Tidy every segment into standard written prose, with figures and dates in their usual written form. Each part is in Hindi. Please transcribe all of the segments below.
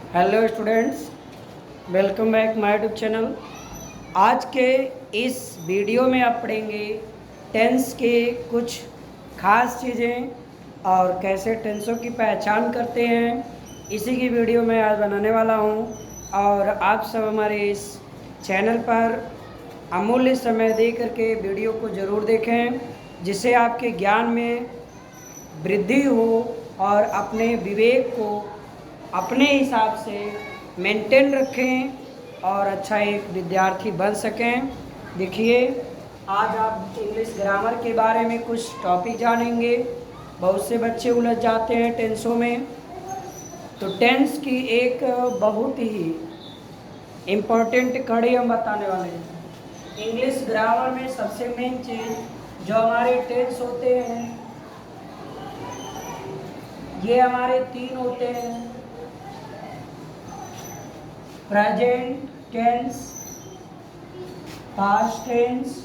Hello students, welcome back my YouTube channel. आज के इस वीडियो में आप पढ़ेंगे टेंस के कुछ खास चीज़ें और कैसे टेंसों की पहचान करते हैं। इसी की वीडियो मैं आज बनाने वाला हूं और आप सब हमारे इस चैनल पर अमूल्य समय दे करके वीडियो को ज़रूर देखें, जिससे आपके ज्ञान में वृद्धि हो और अपने विवेक को अपने हिसाब से मेंटेन रखें और अच्छा एक विद्यार्थी बन सकें। देखिए, आज आप इंग्लिश ग्रामर के बारे में कुछ टॉपिक जानेंगे। बहुत से बच्चे उलझ जाते हैं टेंसों में, तो टेंस की एक बहुत ही इम्पोर्टेंट कड़ी हम बताने वाले हैं। इंग्लिश ग्रामर में सबसे मेन चीज़ जो हमारे टेंस होते हैं, ये हमारे 3 होते हैं: प्रेजेंट टेंस, पास्ट टेंस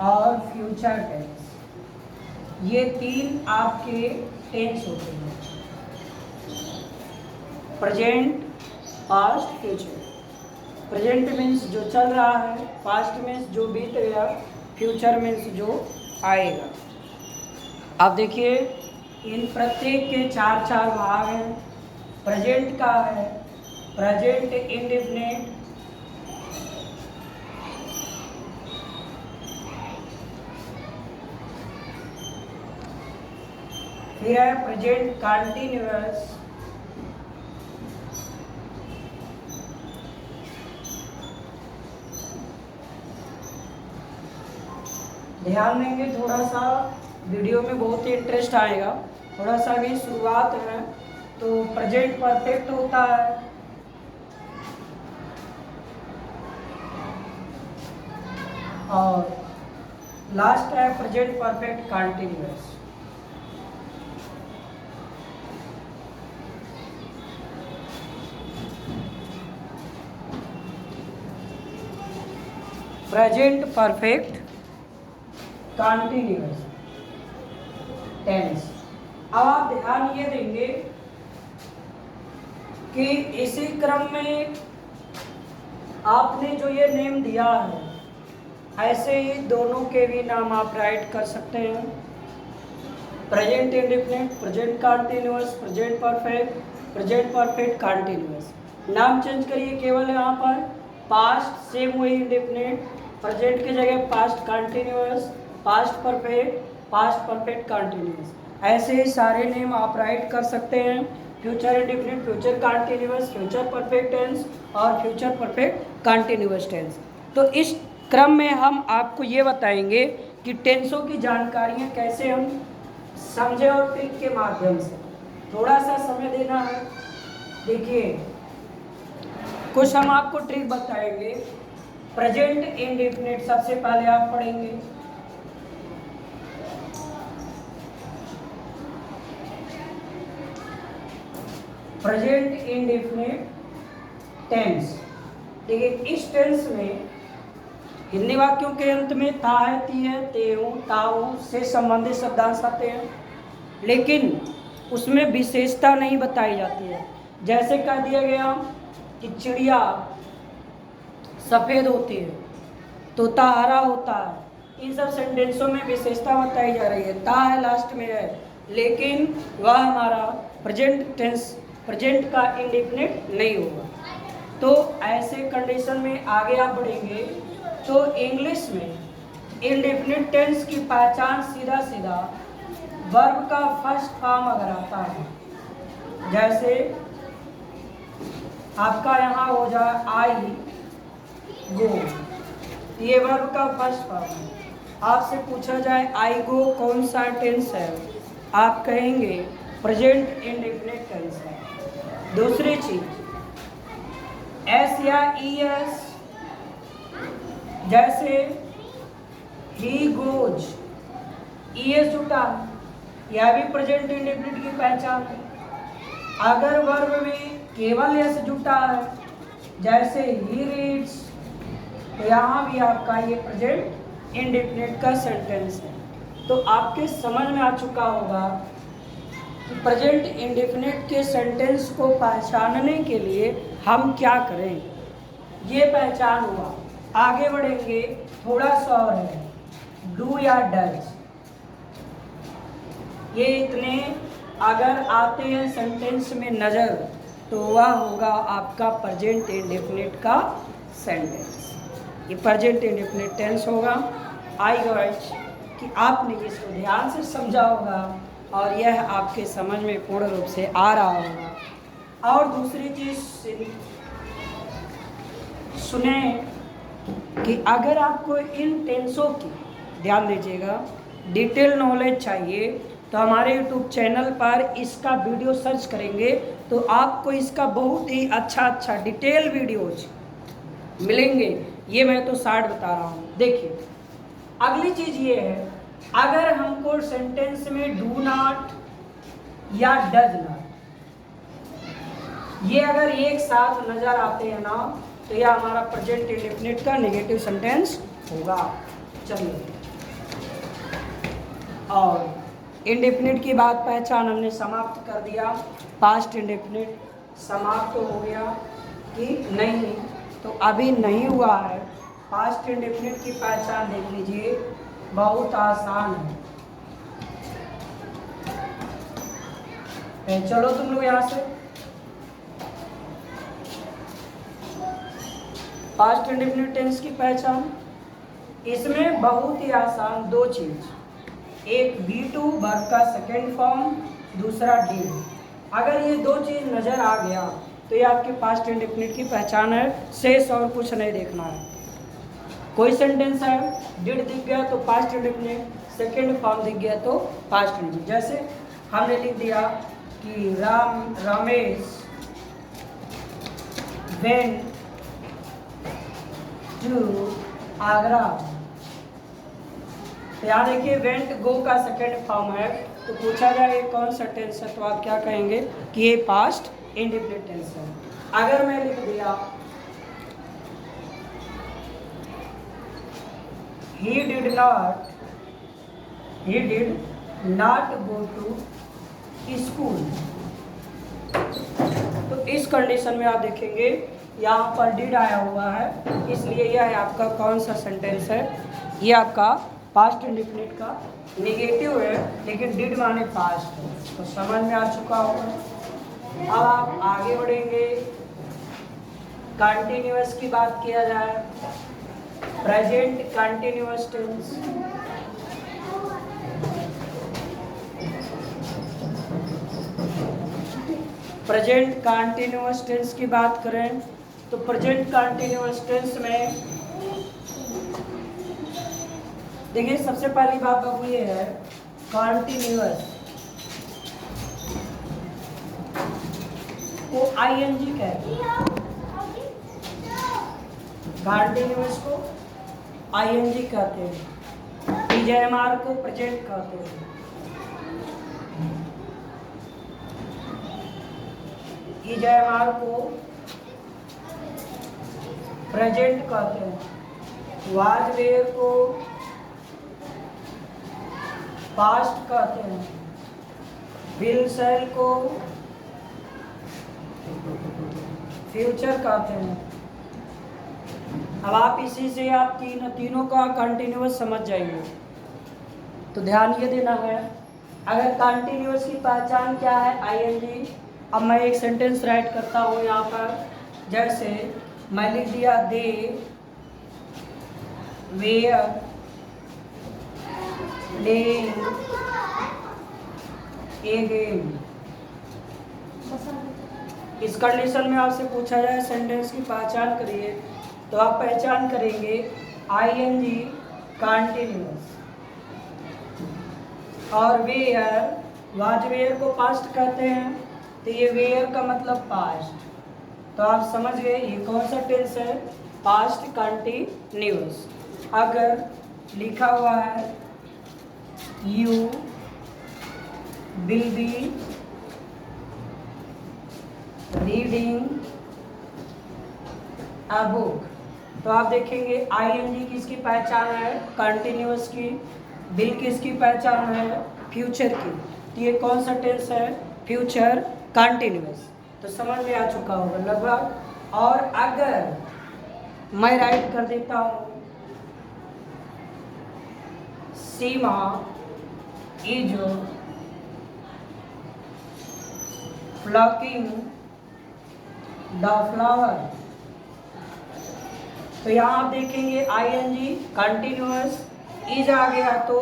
और फ्यूचर टेंस। ये 3 आपके टेंस होते हैं: present, past, future. Present means जो चल रहा है, पास्ट मीन्स जो बीत गया, फ्यूचर मीन्स जो आएगा। अब देखिए, इन प्रत्येक के 4 भाग हैं। प्रेजेंट का है प्रेजेंट इंडेफिनिट, फिर है प्रेजेंट कंटिन्यूअस, ध्यान देंगे थोड़ा सा, वीडियो में बहुत ही इंटरेस्ट आएगा। थोड़ा सा भी शुरुआत है तो प्रेजेंट परफेक्ट होता है, और लास्ट है present perfect continuous. Present perfect continuous tense. अब आप ध्यान ये देंगे कि इसी क्रम में आपने जो ये नेम दिया है, ऐसे ही दोनों के भी नाम आप राइट कर सकते हैं: present indefinite, present continuous, present perfect continuous. नाम चेंज करिए केवल यहाँ पर। पास्ट सेम वही इंडेफिनिट, प्रेजेंट की जगह past continuous, past perfect continuous. ऐसे ही सारे नेम आप राइट कर सकते हैं: future indefinite, future continuous, future perfect tense और फ्यूचर परफेक्ट कंटिन्यूअस टेंस। तो इस क्रम में हम आपको ये बताएंगे कि टेंसों की जानकारियाँ कैसे हम समझे और ट्रिक के माध्यम से। थोड़ा सा समय देना है। देखिए, कुछ हम आपको ट्रिक बताएंगे। प्रेजेंट इंडेफिनिट सबसे पहले आप पढ़ेंगे। Present indefinite tense. देखिए, इस टेंस में हिंदी वाक्यों के अंत में था, है, ती है, ते हूँ, ता हूँ से संबंधित शब्दांश आते हैं, लेकिन उसमें विशेषता नहीं बताई जाती है। जैसे कह दिया गया कि चिड़िया सफ़ेद होती है, तोता हरा होता है। इन सब सेंटेंसों में विशेषता बताई जा रही है, ता है लास्ट में है, लेकिन वह हमारा प्रेजेंट टेंस, प्रेजेंट का इंडेफिनिट नहीं होगा। तो ऐसे कंडीशन में आगे आप बढ़ेंगे तो इंग्लिश में इंडेफिनिट टेंस की पहचान सीधा सीधा वर्ब का फर्स्ट फॉर्म अगर आता है, जैसे आपका यहाँ हो जाए आई गो, ये वर्ब का फर्स्ट फॉर्म है। आपसे पूछा जाए आई गो कौन सा टेंस है, आप कहेंगे प्रेजेंट इंडेफिनिट टेंस है। दूसरी चीज, एस या ई एस, जैसे ही गोज, ई एस जुटा, यह भी प्रेजेंट इंडेफिनिट की पहचान है। अगर वर्ब में केवल एस जुटा है, जैसे ही रीड्स, तो यहाँ भी आपका ये प्रेजेंट इंडेफिनिट का सेंटेंस है। तो आपके समझ में आ चुका होगा कि प्रेजेंट इंडेफिनिट के सेंटेंस को पहचानने के लिए हम क्या करें। ये पहचान हुआ, आगे बढ़ेंगे। थोड़ा सा और है, डू या डज। ये इतने अगर आते हैं सेंटेंस में नज़र तो वह होगा आपका प्रेजेंट इंडेफिनिट का सेंटेंस। ये प्रेजेंट इंडेफिनिट टेंस होगा। आई गेस कि आपने इसको ध्यान से समझा होगा और यह आपके समझ में पूर्ण रूप से आ रहा होगा। और दूसरी चीज़ सुने कि अगर आपको इन टेंसों की, ध्यान दीजिएगा, डिटेल नॉलेज चाहिए तो हमारे यूट्यूब चैनल पर इसका वीडियो सर्च करेंगे तो आपको इसका बहुत ही अच्छा डिटेल वीडियोज मिलेंगे। ये मैं तो शार्ट बता रहा हूँ। देखिए अगली चीज़ ये है, अगर हमको सेंटेंस में डू नॉट या डज नॉट ये अगर एक साथ नज़र आते हैं ना तो यह हमारा प्रेजेंट इंडेफिनिट का नेगेटिव सेंटेंस होगा। चलिए, और इंडेफिनिट की बात पहचान हमने समाप्त कर दिया। पास्ट इंडेफिनिट समाप्त हो गया कि नहीं, तो अभी नहीं हुआ है। पास्ट इंडेफिनिट की पहचान देख लीजिए, बहुत आसान है। चलो तुम लोग यहाँ से, पास्ट इंडेफिनिट टेंस की पहचान, इसमें बहुत ही आसान दो चीज़, एक V2 वर्ब का सेकेंड फॉर्म, दूसरा डिड। अगर ये दो चीज़ नज़र आ गया तो ये आपके पास्ट इंडेफिनिट की पहचान है। शेष और कुछ नहीं देखना है। कोई सेंटेंस है, डिड दिख गया तो पास्ट इंडेफिनिट, सेकेंड फॉर्म दिख गया तो पास्ट इंडेफिनिट। जैसे हमने लिख दिया कि रमेश वेंट टू आगरा। तो यहाँ देखिए वेंट गो का सेकेंड फॉर्म है, तो पूछा जाए ये कौन सा टेंस है तो आप क्या कहेंगे कि ये पास्ट इंडेफिनिट टेंस है। अगर मैं लिख दिया he did not go to school, तो इस कंडीशन में आप देखेंगे यहाँ पर डिड आया हुआ है, इसलिए यह है आपका कौन सा सेंटेंस है, ये आपका पास्ट इंडेफिनिट का नेगेटिव है, लेकिन डिड माने पास्ट है, तो समझ में आ चुका होगा। अब आप आगे बढ़ेंगे, कंटिन्यूअस की बात किया जाए, present continuous tense. Present continuous tense की बात करें तो प्रेजेंट कंटिन्यूअस टेंस में देखिए सबसे पहली बात बाबू ये है, कंटिन्यूअस को आईएनजी कहते हैं, कंटिन्यूअस को आईएनजी कहते हैं, टीजेएमआर को प्रेजेंट कहते हैं। टीजेएमआर को प्रेजेंट कहते हैं, वाज वेयर को पास्ट कहते हैं, विल शैल को फ्यूचर कहते हैं। अब आप इसी से आप तीनों का कंटिन्यूअस समझ जाइए, तो ध्यान ये देना है। अगर कंटिन्यूअस की पहचान क्या है, आईएनजी। अब मैं एक सेंटेंस राइट करता हूँ यहाँ पर, जैसे मैं लिख दिया दे वेयर प्लेइंग ए गेम। इस कंडीशन में आपसे पूछा जाए सेंटेंस की पहचान करिए, तो आप पहचान करेंगे आईएनजी कंटिन्यूअस, और वेयर, वाज वेयर को पास्ट कहते हैं, तो ये वेयर का मतलब पास्ट, तो आप समझ गए ये कौन सा टेंस है, पास्ट कंटिन्यूअस। अगर लिखा हुआ है you will be reading a book, तो आप देखेंगे आईएनजी किसकी पहचान है, कंटिन्यूअस की, विल किसकी पहचान है, फ्यूचर की। तो ये कौन सा टेंस है? Future continuous. तो समझ में आ चुका होगा लगभग। और अगर मैं राइट कर देता हूँ सीमा इज प्लकिंग द फ्लावर, तो यहाँ आप देखेंगे आईएनजी कंटिन्यूअस, इज आ गया तो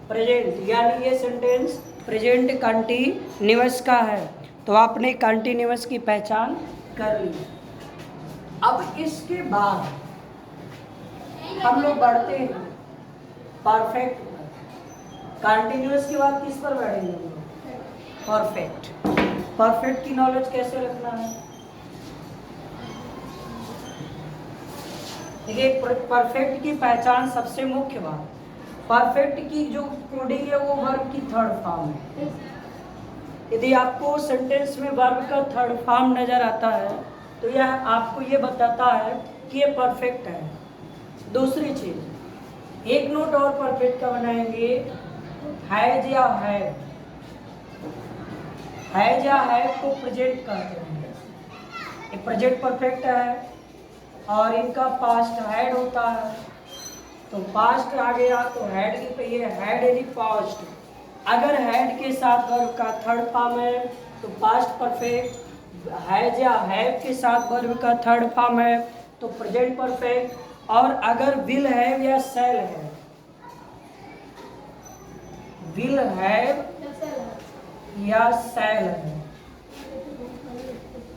प्रेजेंट, यानी ये सेंटेंस प्रेजेंट कंटिन्यूअस का है। तो आपने कंटिन्यूअस की पहचान कर ली। अब इसके बाद हम लोग बढ़ते हैं परफेक्ट। कंटिन्यूअस के बाद किस पर बढ़ेंगे हम लोग? परफेक्ट। परफेक्ट की नॉलेज कैसे रखना है? देखिए, परफेक्ट की पहचान सबसे मुख्य बात, परफेक्ट की जो कोडिंग है वो वर्ब की थर्ड फॉर्म है। यदि आपको सेंटेंस में वर्ब का थर्ड फॉर्म नजर आता है तो यह आपको ये बताता है कि ये परफेक्ट है। दूसरी चीज, एक नोट और परफेक्ट का बनाएंगे, हैज या हैव। हैज या हैव को प्रेजेंट कहते हैं, ये प्रेजेंट परफेक्ट है और इनका पास्ट हैड होता है। तो पास्ट आ गया तो हैड की पे, ये हैड यानी पास्ट। अगर हैड के साथ वर्ब का थर्ड फॉर्म है तो पास्ट परफेक्ट, हैज या हैव के साथ वर्ब का थर्ड फॉर्म है तो प्रेजेंट परफेक्ट, और अगर विल हैव या शैल है, विल हैव या शैल है,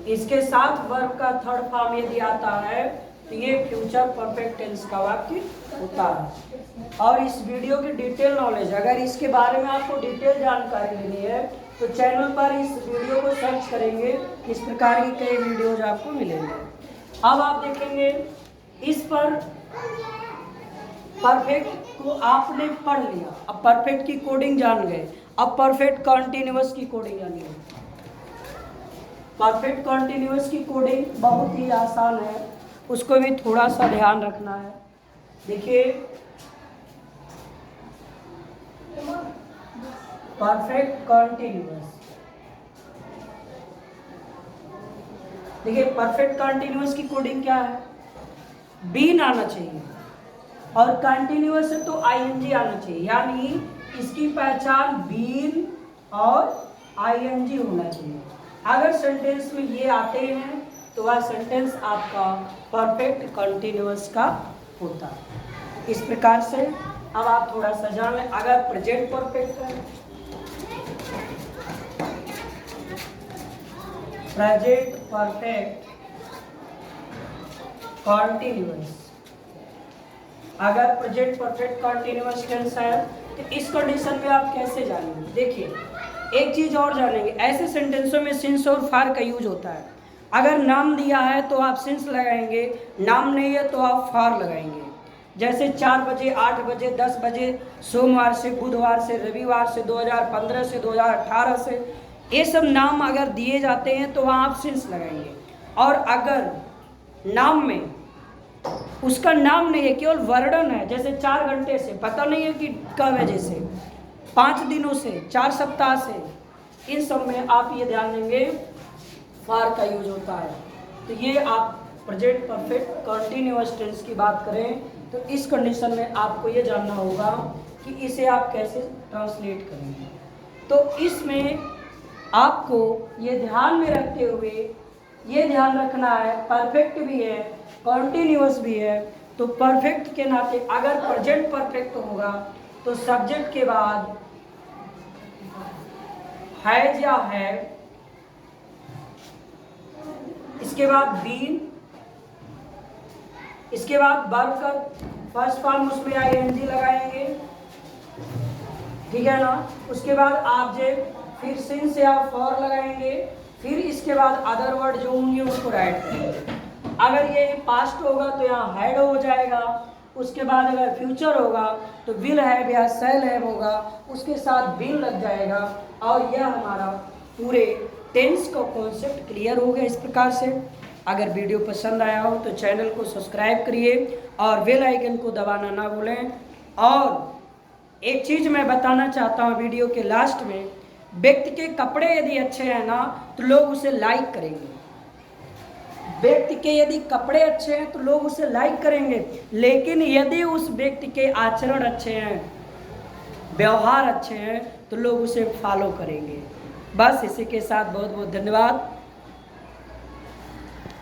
इसके साथ वर्ब का थर्ड फॉर्म यदि आता है तो ये फ्यूचर परफेक्ट टेंस का वाक्य होता है। और इस वीडियो की डिटेल नॉलेज, अगर इसके बारे में आपको डिटेल जानकारी लेनी है तो चैनल पर इस वीडियो को सर्च करेंगे, इस प्रकार की कई वीडियोज आपको मिलेंगे। अब आप देखेंगे इस पर परफेक्ट को आपने पढ़ लिया, अब परफेक्ट की कोडिंग जान गए। अब परफेक्ट कंटिन्यूअस की कोडिंग जानिए। परफेक्ट कंटिन्यूअस की कोडिंग बहुत ही आसान है, उसको भी थोड़ा सा ध्यान रखना है। देखिए, परफेक्ट कंटिन्यूअस, देखिए परफेक्ट कंटिन्यूअस की कोडिंग क्या है? बीन आना चाहिए और कंटिन्यूअस है तो आईएनजी आना चाहिए, यानी इसकी पहचान बीन और आईएनजी होना चाहिए। अगर सेंटेंस में ये आते हैं तो वह सेंटेंस आपका परफेक्ट कंटिन्यूअस का होता है। इस प्रकार से अब आप थोड़ा सा जान लें। अगर प्रेजेंट परफेक्ट है, प्रेजेंट परफेक्ट कंटिन्यूअस, अगर प्रेजेंट परफेक्ट कंटिन्यूअस टेंस है तो इस कंडीशन में आप कैसे जानेंगे? देखिए, एक चीज और जानेंगे, ऐसे सेंटेंसों में सिंस और फार का यूज होता है। अगर नाम दिया है तो आप सिंस लगाएंगे, नाम नहीं है तो आप फार लगाएंगे। जैसे 4 बजे, 8 बजे, 10 बजे, सोमवार से, बुधवार से, रविवार से, 2015 से, 2018 से, ये सब नाम अगर दिए जाते हैं तो वहाँ आप सिंस लगाएंगे। और अगर नाम में उसका नाम नहीं है, केवल वर्णन है, जैसे 4 घंटे से, पता नहीं है कि कब है, जैसे 5 दिनों से, 4 सप्ताह से, इन सब में आप ये ध्यान देंगे फार का यूज होता है। तो ये आप प्रेजेंट परफेक्ट कंटिन्यूअस टेंस की बात करें तो इस कंडीशन में आपको ये जानना होगा कि इसे आप कैसे ट्रांसलेट करेंगे। तो इसमें आपको ये ध्यान में रखते हुए ये ध्यान रखना है, परफेक्ट भी है, कंटिन्यूअस भी है। तो परफेक्ट के नाते अगर प्रेजेंट परफेक्ट होगा तो सब्जेक्ट के बाद हैज या हैव, इसके बाद बीन, इसके बाद वर्ब का फर्स्ट फॉर्म उसमें आईएनजी लगाएंगे, ठीक है ना। उसके बाद ऑब्जेक्ट, फिर सिंस या फॉर लगाएंगे, फिर इसके बाद अदर वर्ड जो होंगे उसको राइट करेंगे। अगर ये पास्ट होगा तो यहाँ हैड हो जाएगा, उसके बाद अगर फ्यूचर होगा तो विल हैव या शैल हैव होगा, उसके साथ बिन लग जाएगा। और यह हमारा पूरे टेंस का कॉन्सेप्ट क्लियर हो गया। इस प्रकार से अगर वीडियो पसंद आया हो तो चैनल को सब्सक्राइब करिए और बेल आइकन को दबाना ना भूलें। और एक चीज़ मैं बताना चाहता हूँ वीडियो के लास्ट में, व्यक्ति के कपड़े यदि अच्छे हैं ना तो लोग उसे लाइक करेंगे, व्यक्ति के यदि कपड़े अच्छे हैं तो लोग उसे लाइक करेंगे, लेकिन यदि उस व्यक्ति के आचरण अच्छे हैं, व्यवहार अच्छे हैं तो लोग उसे फॉलो करेंगे। बस इसी के साथ बहुत बहुत धन्यवाद।